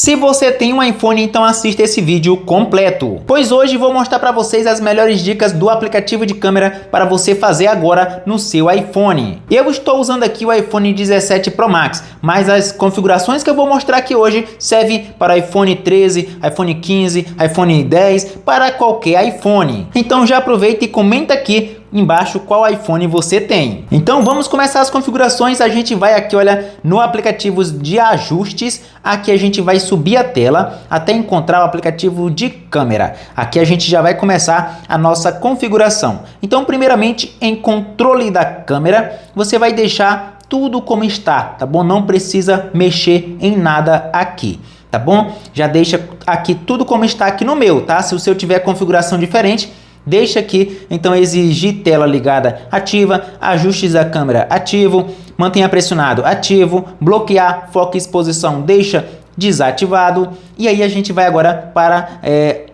Se você tem um iPhone, então assista esse vídeo completo, pois hoje vou mostrar para vocês as melhores dicas do aplicativo de câmera para você fazer agora no seu iPhone. Eu estou usando aqui o iPhone 17 Pro Max, mas as configurações que eu vou mostrar aqui hoje servem para iPhone 13, iPhone 15, iPhone 10, para qualquer iPhone. Então já aproveita e comenta aqui embaixo qual iPhone você tem. Então vamos começar as configurações. A gente vai aqui, olha, no aplicativo de ajustes. Aqui a gente vai subir a tela até encontrar o aplicativo de câmera. Aqui a gente já vai começar a nossa configuração. Então primeiramente em controle da câmera, você vai deixar tudo como está, tá bom? Não precisa mexer em nada aqui, tá bom? Já deixa aqui tudo como está aqui no meu, tá? Se o seu tiver configuração diferente, deixa aqui, então exigir tela ligada ativa, ajustes da câmera ativo, mantenha pressionado ativo, bloquear foco e exposição deixa desativado. E aí a gente vai agora para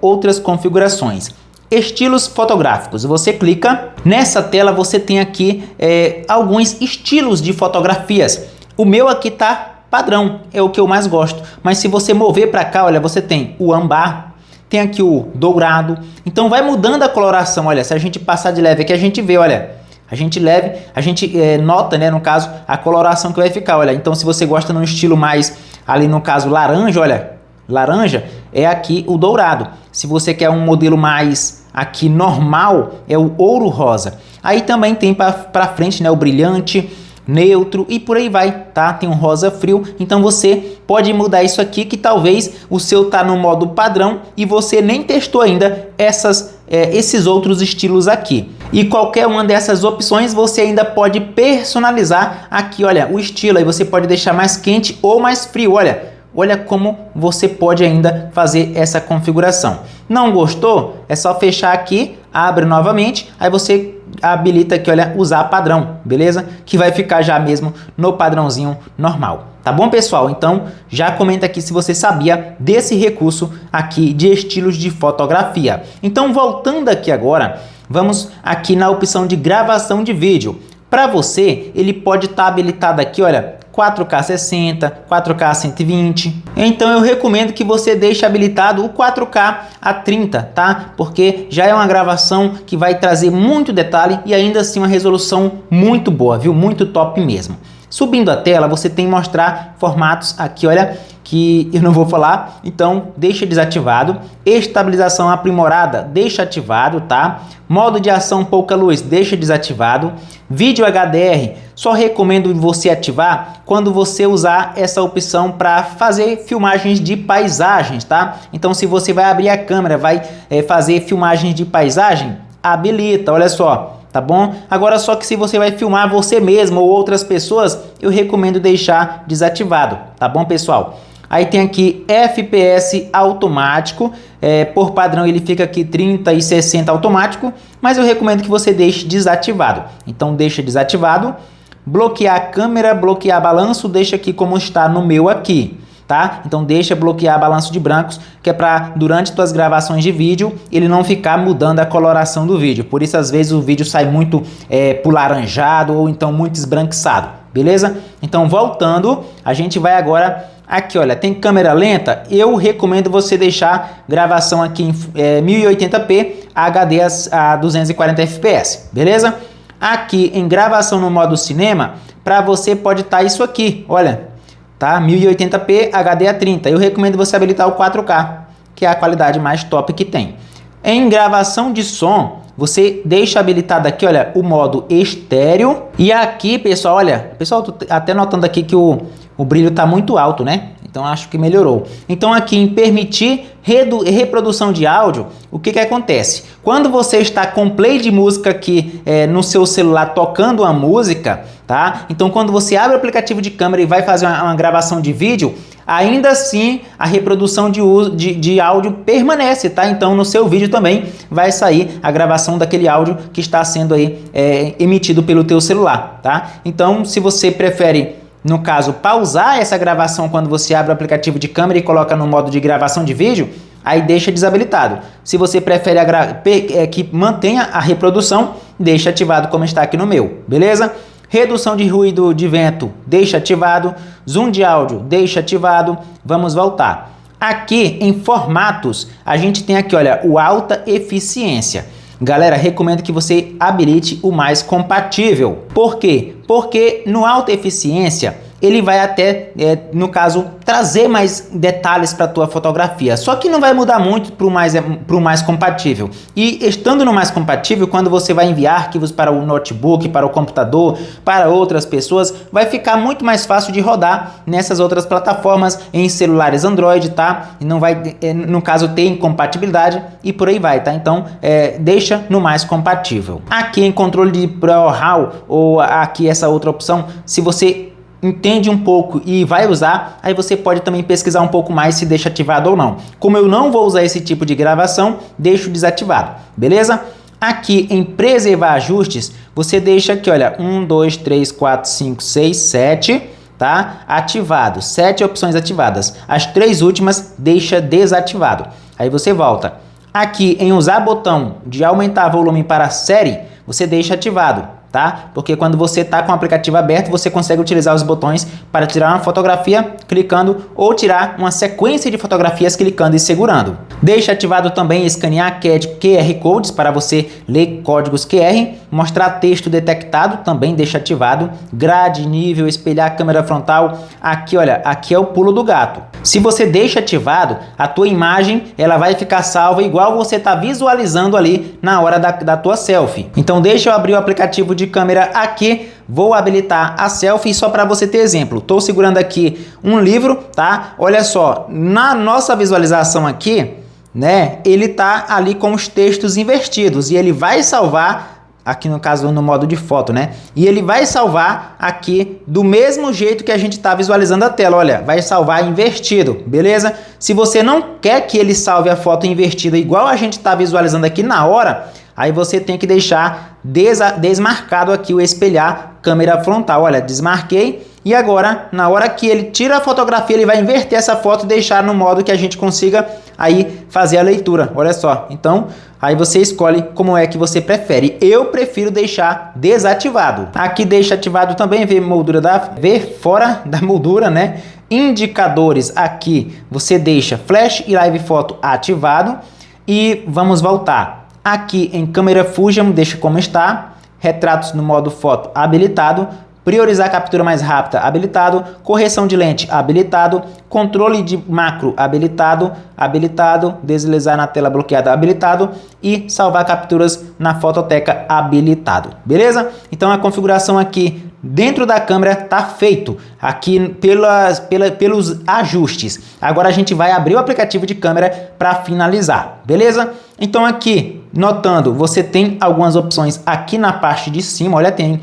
outras configurações. Estilos fotográficos, você clica, nessa tela você tem aqui alguns estilos de fotografias. O meu aqui tá padrão, é o que eu mais gosto, mas se você mover para cá, olha, você tem o âmbar, tem aqui o dourado, então vai mudando a coloração. Olha, se a gente passar de leve aqui, a gente vê, olha, a gente nota, né, no caso, a coloração que vai ficar, olha. Então se você gosta num estilo mais, ali no caso, laranja, olha, laranja, é aqui o dourado. Se você quer um modelo mais aqui normal, é o ouro rosa. Aí também tem para frente, né, o brilhante, neutro e por aí vai, tá? Tem um rosa frio, então você pode mudar isso aqui, que talvez o seu tá no modo padrão e você nem testou ainda esses outros estilos aqui. E qualquer uma dessas opções você ainda pode personalizar aqui, olha, o estilo. Aí você pode deixar mais quente ou mais frio, olha como você pode ainda fazer essa configuração. Não gostou? É só fechar aqui, abre novamente, aí você habilita aqui, olha, usar padrão, beleza? Que vai ficar já mesmo no padrãozinho normal. Tá bom, pessoal? Então já comenta aqui se você sabia desse recurso aqui de estilos de fotografia. Então voltando aqui agora, vamos aqui na opção de gravação de vídeo. Para você, ele pode estar habilitado aqui, olha, 4K 60, 4K 120. Então eu recomendo que você deixe habilitado o 4K a 30, tá? Porque já é uma gravação que vai trazer muito detalhe e ainda assim uma resolução muito boa, viu? Muito top mesmo. Subindo a tela, você tem que mostrar formatos aqui, olha, que eu não vou falar, então deixa desativado. Estabilização aprimorada, deixa ativado, tá? Modo de ação pouca luz, deixa desativado. Vídeo HDR, só recomendo você ativar quando você usar essa opção para fazer filmagens de paisagens, tá? Então se você vai abrir a câmera, vai fazer filmagens de paisagem, habilita, olha só. Tá bom? Agora só que se você vai filmar você mesmo ou outras pessoas, eu recomendo deixar desativado, tá bom, pessoal? Aí tem aqui FPS automático, por padrão ele fica aqui 30 e 60 automático, mas eu recomendo que você deixe desativado. Então deixa desativado. Bloquear a câmera, bloquear balanço, deixa aqui como está no meu aqui. Tá? Então deixa bloquear balanço de brancos, que é para durante tuas gravações de vídeo ele não ficar mudando a coloração do vídeo. Por isso às vezes o vídeo sai muito pro laranjado ou então muito esbranquiçado, beleza? Então voltando, a gente vai agora aqui, olha, tem câmera lenta. Eu recomendo você deixar gravação aqui em 1080p HD a 240 fps, beleza? Aqui em gravação no modo cinema, para você pode estar isso aqui, olha, tá? 1080p HD a 30. Eu recomendo você habilitar o 4K, que é a qualidade mais top que tem. Em gravação de som, você deixa habilitado aqui, olha, o modo estéreo. E aqui, pessoal, olha, pessoal, tô até notando aqui que o brilho tá muito alto, né? Então acho que melhorou. Então aqui em permitir reprodução de áudio, o que acontece? Quando você está com play de música aqui no seu celular tocando uma música, tá? Então quando você abre o aplicativo de câmera e vai fazer uma gravação de vídeo, ainda assim a reprodução de áudio permanece, tá? Então no seu vídeo também vai sair a gravação daquele áudio que está sendo aí emitido pelo teu celular, tá? Então se você prefere, no caso, pausar essa gravação quando você abre o aplicativo de câmera e coloca no modo de gravação de vídeo, aí deixa desabilitado. Se você prefere que mantenha a reprodução, deixa ativado como está aqui no meu, beleza? Redução de ruído de vento, deixa ativado. Zoom de áudio, deixa ativado. Vamos voltar. Aqui em formatos, a gente tem aqui, olha, o alta eficiência. Galera, recomendo que você habilite o mais compatível. Por quê? Porque no alta eficiência ele vai até, no caso, trazer mais detalhes para a tua fotografia. Só que não vai mudar muito para o mais compatível. E estando no mais compatível, quando você vai enviar arquivos para o notebook, para o computador, para outras pessoas, vai ficar muito mais fácil de rodar nessas outras plataformas, em celulares Android, tá? E não vai, no caso, ter incompatibilidade e por aí vai, tá? Então, deixa no mais compatível. Aqui em controle de ProRAW, ou aqui essa outra opção, se você entende um pouco e vai usar, aí você pode também pesquisar um pouco mais se deixa ativado ou não. Como eu não vou usar esse tipo de gravação, deixo desativado, beleza? Aqui em preservar ajustes, você deixa aqui, olha, 1, 2, 3, 4, 5, 6, 7, tá? Ativado, 7 opções ativadas. As 3 últimas deixa desativado. Aí você volta. Aqui em usar botão de aumentar volume para série, você deixa ativado, tá? Porque quando você está com o aplicativo aberto, você consegue utilizar os botões para tirar uma fotografia clicando ou tirar uma sequência de fotografias clicando e segurando. Deixa ativado também escanear QR Codes para você ler códigos QR, mostrar texto detectado, também deixa ativado, grade, nível, espelhar a câmera frontal. Aqui, olha, aqui é o pulo do gato. Se você deixa ativado, a tua imagem ela vai ficar salva igual você está visualizando ali na hora da tua selfie. Então deixa eu abrir o aplicativo de câmera aqui, vou habilitar a selfie só para você ter exemplo. Estou segurando aqui um livro, tá? Olha só, na nossa visualização aqui, né? Ele tá ali com os textos invertidos e ele vai salvar aqui no caso no modo de foto, né? E ele vai salvar aqui do mesmo jeito que a gente está visualizando a tela, olha, vai salvar invertido, beleza? Se você não quer que ele salve a foto invertida igual a gente está visualizando aqui na hora, aí você tem que deixar desmarcado aqui o espelhar câmera frontal, olha, desmarquei. E agora, na hora que ele tira a fotografia, ele vai inverter essa foto e deixar no modo que a gente consiga aí fazer a leitura. Olha só. Então, aí você escolhe como é que você prefere. Eu prefiro deixar desativado. Aqui deixa ativado também, ver fora da moldura, né? Indicadores aqui você deixa flash e live foto ativado. E vamos voltar. Aqui em câmera Fusion, deixa como está. Retratos no modo foto habilitado. Priorizar captura mais rápida, habilitado. Correção de lente, habilitado. Controle de macro, habilitado. Deslizar na tela bloqueada, habilitado. E salvar capturas na fototeca, habilitado. Beleza? Então a configuração aqui dentro da câmera tá feito. Aqui pelos ajustes. Agora a gente vai abrir o aplicativo de câmera para finalizar. Beleza? Então aqui, notando, você tem algumas opções aqui na parte de cima. Olha, tem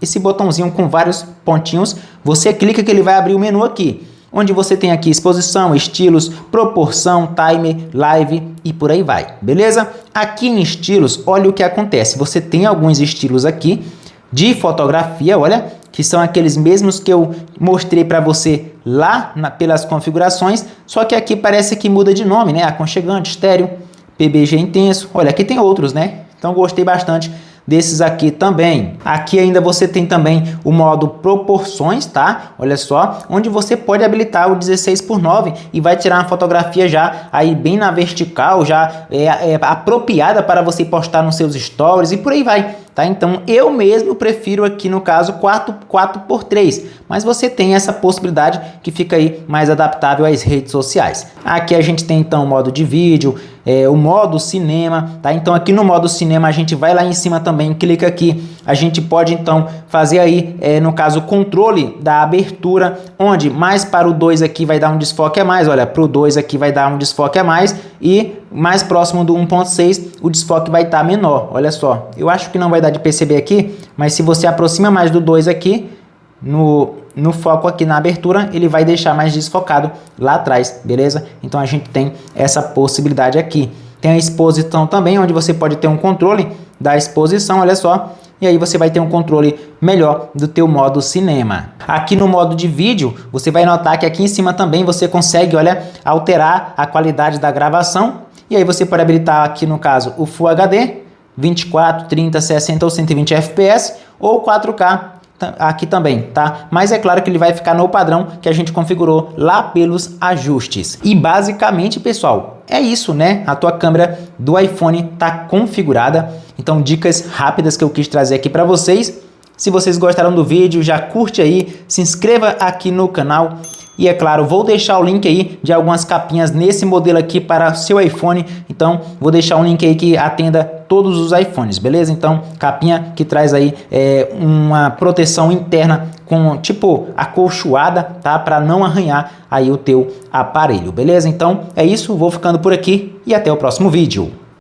esse botãozinho com vários pontinhos, você clica que ele vai abrir o menu aqui, onde você tem aqui exposição, estilos, proporção, timer, live e por aí vai, beleza? Aqui em estilos, olha o que acontece, você tem alguns estilos aqui de fotografia, olha, que são aqueles mesmos que eu mostrei para você lá pelas configurações, só que aqui parece que muda de nome, né? Aconchegante, estéreo, PBG intenso, olha, aqui tem outros, né? Então gostei bastante desses aqui também. Aqui ainda você tem também o modo proporções, tá? Olha só, onde você pode habilitar o 16:9 e vai tirar uma fotografia já aí bem na vertical, já apropriada para você postar nos seus stories e por aí vai, tá? Então eu mesmo prefiro aqui no caso 4x3, mas você tem essa possibilidade que fica aí mais adaptável às redes sociais. Aqui a gente tem então o modo de vídeo, o modo cinema, tá? Então aqui no modo cinema a gente vai lá em cima também, clica aqui, a gente pode então fazer aí, no caso, o controle da abertura, onde mais para o 2 aqui vai dar um desfoque a mais, olha, para o 2 aqui vai dar um desfoque a mais e mais próximo do 1.6 o desfoque vai estar menor, olha só, eu acho que não vai dar de perceber aqui, mas se você aproxima mais do 2 aqui, no foco aqui na abertura, ele vai deixar mais desfocado lá atrás, beleza? Então a gente tem essa possibilidade aqui. Tem a exposição também, onde você pode ter um controle da exposição, olha só. E aí você vai ter um controle melhor do teu modo cinema. Aqui no modo de vídeo, você vai notar que aqui em cima também você consegue, olha, alterar a qualidade da gravação. E aí você pode habilitar aqui no caso o Full HD, 24, 30, 60 ou 120 fps ou 4K, aqui também, tá? Mas é claro que ele vai ficar no padrão que a gente configurou lá pelos ajustes. E basicamente, pessoal, é isso, né? A tua câmera do iPhone tá configurada. Então, dicas rápidas que eu quis trazer aqui para vocês. Se vocês gostaram do vídeo, já curte aí, se inscreva aqui no canal. E é claro, vou deixar o link aí de algumas capinhas nesse modelo aqui para seu iPhone. Então, vou deixar um link aí que atenda todos os iPhones, beleza? Então, capinha que traz aí uma proteção interna com tipo acolchoada, tá? Para não arranhar aí o teu aparelho, beleza? Então, é isso, vou ficando por aqui e até o próximo vídeo.